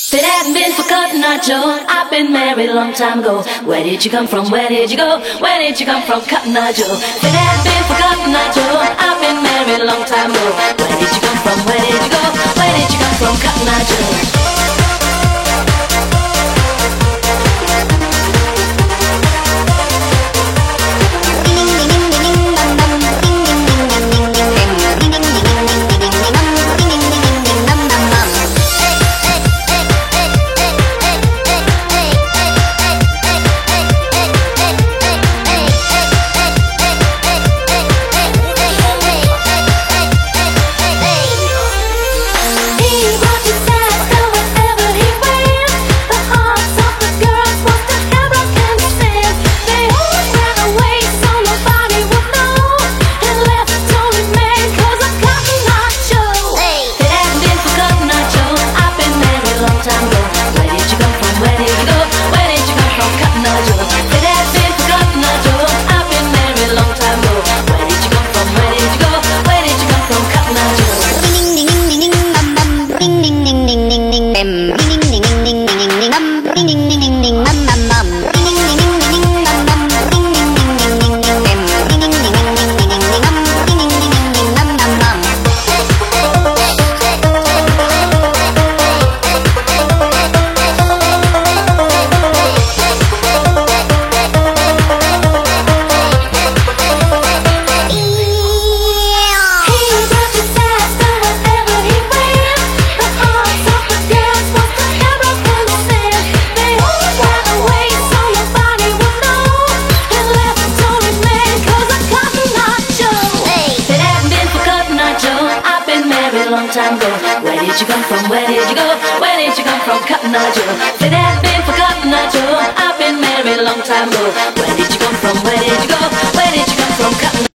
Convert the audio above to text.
If it hadn't been for Cotton Eye Joe, I've been married a long time ago. Where did you come from? Where did you go? Where did you come from, Cotton Eye Joe? If it hadn't been for Cotton Eye Joe, I've been married a long time ago. Where did you come from? Where did you go? Where did you come from, Cotton Eye Joe? Long time ago. Where did you come from? Where did you go? Where did you come from, Cotton Eye Joe? If it had been for Cotton Eye Joe, I've been married a long time ago.